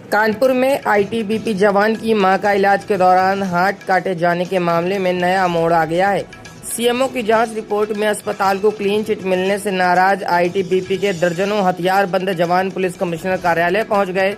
कानपुर में आईटीबीपी जवान की मां का इलाज के दौरान हाथ काटे जाने के मामले में नया मोड़ आ गया है। सीएमओ की जांच रिपोर्ट में अस्पताल को क्लीन चिट मिलने से नाराज आईटीबीपी के दर्जनों हथियारबंद जवान पुलिस कमिश्नर कार्यालय पहुंच गए।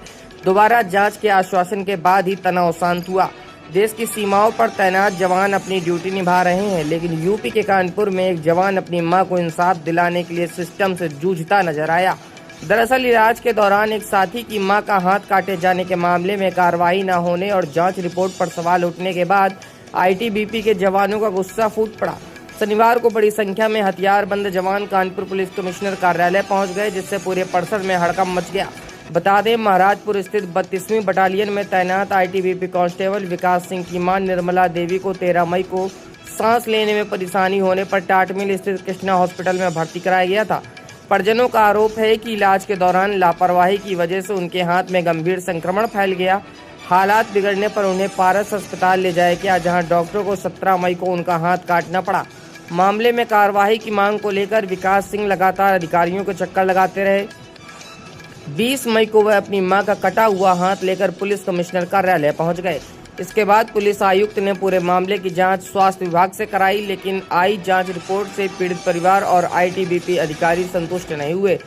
दोबारा जांच के आश्वासन के बाद ही तनाव शांत हुआ। देश की सीमाओं पर तैनात जवान अपनी ड्यूटी निभा रहे हैं, लेकिन यूपी के कानपुर में एक जवान अपनी मां को इंसाफ दिलाने के लिए सिस्टम से जूझता नजर आया। दरअसल इलाज के दौरान एक साथी की मां का हाथ काटे जाने के मामले में कार्रवाई न होने और जांच रिपोर्ट पर सवाल उठने के बाद आईटीबीपी के जवानों का गुस्सा फूट पड़ा। शनिवार को बड़ी संख्या में हथियारबंद जवान कानपुर पुलिस कमिश्नर कार्यालय पहुंच गए, जिससे पूरे परिसर में हड़कंप मच गया। बता दें, महाराजपुर स्थित 32वीं बटालियन में तैनात आईटीबीपी कांस्टेबल विकास सिंह की मां निर्मला देवी को 13 मई को सांस लेने में परेशानी होने पर टाट मिल स्थित कृष्णा हॉस्पिटल में भर्ती कराया गया था। परिजनों का आरोप है कि इलाज के दौरान लापरवाही की वजह से उनके हाथ में गंभीर संक्रमण फैल गया। हालात बिगड़ने पर उन्हें पारस अस्पताल ले जाया गया, जहां डॉक्टरों को 17 मई को उनका हाथ काटना पड़ा। मामले में कार्रवाई की मांग को लेकर विकास सिंह लगातार अधिकारियों को चक्कर लगाते रहे। 20 मई को वह अपनी मां का कटा हुआ हाथ लेकर पुलिस कमिश्नर कार्यालय पहुंच गए। इसके बाद पुलिस आयुक्त ने पूरे मामले की जांच स्वास्थ्य विभाग से कराई, लेकिन आई जांच रिपोर्ट से पीड़ित परिवार और आईटीबीपी अधिकारी संतुष्ट नहीं हुए।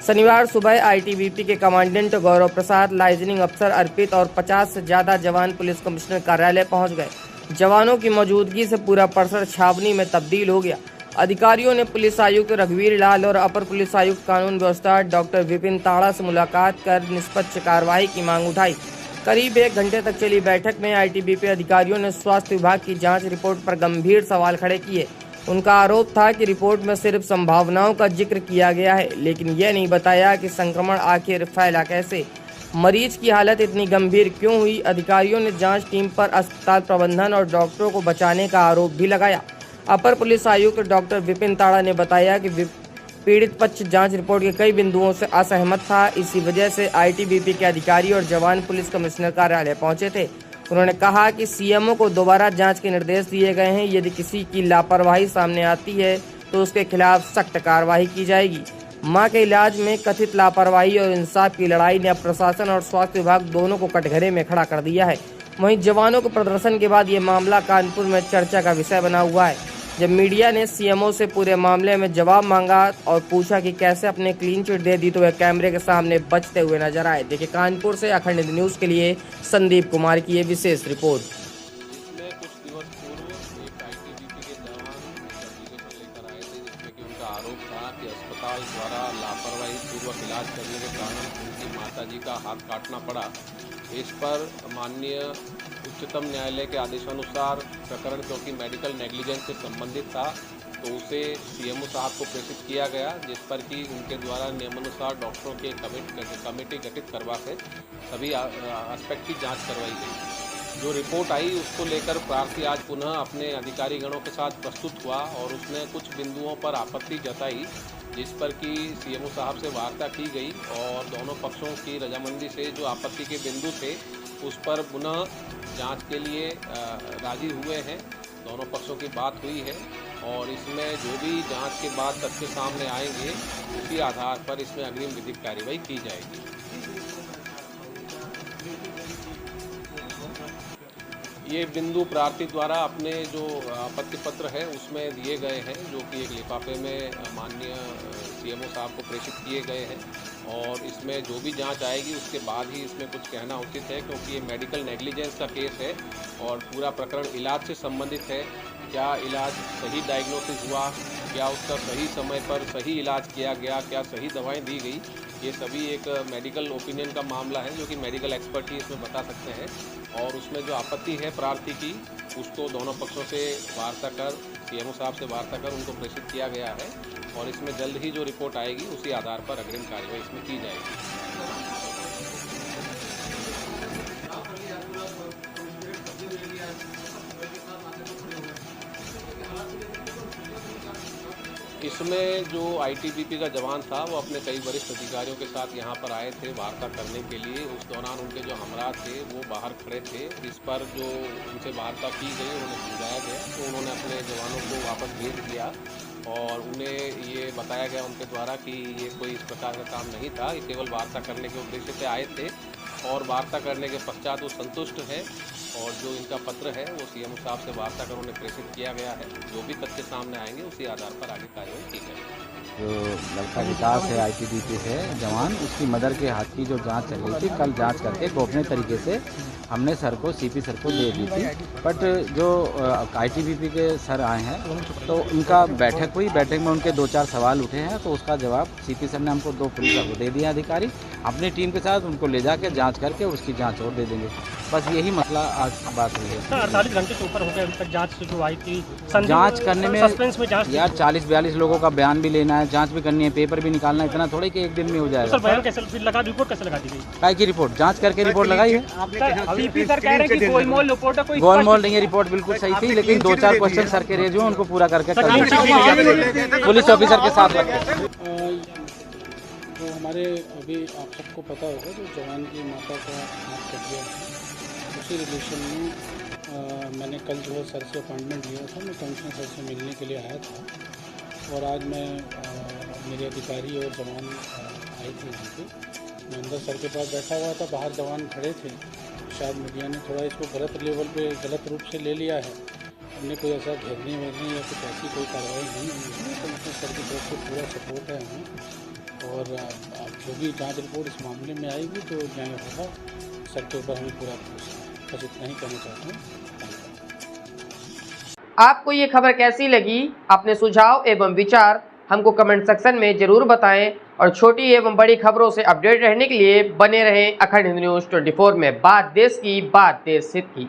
शनिवार सुबह आईटीबीपी के कमांडेंट गौरव प्रसाद, लाइजनिंग अफसर अर्पित और 50 से ज्यादा जवान पुलिस कमिश्नर कार्यालय पहुंच गए। जवानों की मौजूदगी से पूरा परिसर छावनी में तब्दील हो गया। अधिकारियों ने पुलिस आयुक्त रघुवीर लाल और अपर पुलिस आयुक्त कानून व्यवस्था डॉक्टर विपिन ताड़ा से मुलाकात कर निष्पक्ष कार्रवाई की मांग उठाई। करीब 1 घंटे तक चली बैठक में आईटीबीपी अधिकारियों ने स्वास्थ्य विभाग की जांच रिपोर्ट पर गंभीर सवाल खड़े किए। उनका आरोप था कि रिपोर्ट में सिर्फ संभावनाओं का जिक्र किया गया है, लेकिन यह नहीं बताया कि संक्रमण आखिर फैला कैसे, मरीज की हालत इतनी गंभीर क्यों हुई। अधिकारियों ने जांच टीम पर अस्पताल प्रबंधन और डॉक्टरों को बचाने का आरोप भी लगाया। अपर पुलिस आयुक्त डॉक्टर विपिन ताड़ा ने बताया कि पीड़ित पक्ष जांच रिपोर्ट के कई बिंदुओं से असहमत था। इसी वजह से आईटीबीपी के अधिकारी और जवान पुलिस कमिश्नर कार्यालय पहुंचे थे। उन्होंने कहा कि सीएमओ को दोबारा जांच के निर्देश दिए गए हैं। यदि किसी की लापरवाही सामने आती है तो उसके खिलाफ सख्त कार्रवाई की जाएगी। मां के इलाज में कथित लापरवाही और इंसाफ की लड़ाई ने अब प्रशासन और स्वास्थ्य विभाग दोनों को कटघरे में खड़ा कर दिया है। वहीं जवानों के प्रदर्शन के बाद ये मामला कानपुर में चर्चा का विषय बना हुआ है। जब मीडिया ने सीएमओ से पूरे मामले में जवाब मांगा और पूछा कि कैसे अपने क्लीन चिट दे दी, तो वह कैमरे के सामने बचते हुए नजर आए। देखिए, कानपुर से अखंड न्यूज के लिए संदीप कुमार की ये विशेष रिपोर्ट। इसमें कुछ दिवस पूर्व एक आईटीबीपी के जवान सर्टिफिकेशन लेकर आए थे, जिसमें कि उनका आरोप था कि अस्पताल द्वारा लापरवाही पूर्वक इलाज करने के कारण उनकी माताजी का हाथ काटना पड़ा। इस पर माननीय उच्चतम न्यायालय के आदेशानुसार प्रकरण, क्योंकि मेडिकल नेग्लिजेंस से संबंधित था, तो उसे सीएमओ साहब को प्रेषित किया गया, जिस पर कि उनके द्वारा नियमानुसार डॉक्टरों के कमेटी गठित करवा के सभी एस्पेक्ट की जांच करवाई गई। जो रिपोर्ट आई उसको लेकर प्रार्थी आज पुनः अपने अधिकारी गणों के साथ प्रस्तुत हुआ और उसने कुछ बिंदुओं पर आपत्ति जताई, जिस पर कि सीएमओ साहब से वार्ता की गई और दोनों पक्षों की रजामंदी से जो आपत्ति के बिंदु थे उस पर पुनः जांच के लिए राजी हुए हैं। दोनों पक्षों की बात हुई है और इसमें जो भी जांच के बाद तथ्य सामने आएंगे उसी आधार पर इसमें अग्रिम विधिक कार्रवाई की जाएगी। ये बिंदु प्रार्थी द्वारा अपने जो आपत्ति पत्र है उसमें दिए गए हैं, जो कि एक लिफाफे में माननीय सीएमओ साहब को प्रेषित किए गए हैं और इसमें जो भी जांच आएगी उसके बाद ही इसमें कुछ कहना उचित है, क्योंकि ये मेडिकल नेग्लिजेंस का केस है और पूरा प्रकरण इलाज से संबंधित है। क्या इलाज सही डायग्नोसिस हुआ, क्या उसका सही समय पर सही इलाज किया गया, क्या सही दवाएं दी गई, ये सभी एक मेडिकल ओपिनियन का मामला है, जो कि मेडिकल एक्सपर्ट ही इसमें बता सकते हैं। और उसमें जो आपत्ति है प्रार्थी की, उसको दोनों पक्षों से वार्ता कर, सीएमओ साहब से वार्ता कर उनको प्रेषित किया गया है और इसमें जल्द ही जो रिपोर्ट आएगी उसी आधार पर अग्रिम कार्रवाई इसमें की जाएगी। इसमें जो आईटीबीपी का जवान था वो अपने कई वरिष्ठ अधिकारियों के साथ यहाँ पर आए थे वार्ता करने के लिए। उस दौरान उनके जो हमराह थे वो बाहर खड़े थे। इस पर जो उनसे वार्ता की गई, उन्हें समझाया गया तो उन्होंने अपने जवानों को वापस भेज दिया और उन्हें ये बताया गया उनके द्वारा कि ये कोई इस प्रकार का काम नहीं था, ये केवल वार्ता करने के उद्देश्य से आए थे और वार्ता करने के पश्चात वो संतुष्ट है और जो इनका पत्र है वो सीएम साहब से वार्ता कर उन्हें प्रेषित किया गया है। जो भी तथ्य सामने आएंगे उसी आधार पर आगे कार्रवाई की जाएगी। जो लड़का विकास है आईटीबीपी से जवान, उसकी मदर के हाथ की जो जांच चल रही थी, कल जांच करके गोपनीय तरीके से हमने सर को सीपी सर को दे दी थी। बट जो आईटीबीपी के सर आए हैं तो उनका बैठक हुई, बैठक में उनके 2-4 सवाल उठे हैं, तो उसका जवाब सीपी सर ने हमको 2 पुलिस को दे दिया अधिकारी। अपनी टीम के साथ उनको ले जाकर जांच करके उसकी जांच और दे देंगे। बस यही मसला आज बात हुई है। 48 घंटे से ऊपर हो गए अभी तक जांच जो आई थी, जांच करने में सस्पेंस में जांच यार 40-42 लोगों का बयान भी लेना है, जांच भी करनी है, पेपर भी निकालना है, इतना थोड़ी कि एक दिन में हो जाएगा। सर बयान कैसे फिर लगा, रिपोर्ट कैसे लगा दी गई? काय की रिपोर्ट जांच करके रिपोर्ट लगाई है। सीपी सर कह रहे हैं कि गोलमोल रिपोर्ट है, कोई गोलमोल नहीं है, रिपोर्ट बिल्कुल सही थी, लेकिन 2-4 क्वेश्चन सर के रेज हुए, उनको पूरा करके पुलिस ऑफिसर के साथ रखे। जो हमारे अभी आप सबको पता होगा जो जवान की माता का हाथ कट गया था, उसी रिलेशन में मैंने कल जो है सर से अपॉइंटमेंट लिया था। मैं कमिश्नर सर से मिलने के लिए आया था और आज मैं मेरे अधिकारी और जवान आए थे यहाँ पे। मैं अंदर सर के पास बैठा हुआ था, बाहर जवान खड़े थे। शायद मीडिया ने थोड़ा इसको गलत लेवल पे गलत रूप से ले लिया है। हमने कोई ऐसा घेरने वेरने या कुछ ऐसी कोई कार्रवाई नहीं हुई है। कमिश्नर सर की तरफ से पूरा सपोर्ट है हमें और जो भी जांच रिपोर्ट इस मामले में आएगी तो न्याय होगा। सर के ऊपर हमें पूरा भरोसा है। बस इतना ही कहना चाहता हूँ। आपको ये खबर कैसी लगी? अपने सुझाव एवं विचार हमको कमेंट सेक्शन में जरूर बताएं और छोटी एवं बड़ी खबरों से अपडेट रहने के लिए बने रहें अखंड न्यूज़ 24 में। बात देश की, बात देश हित की।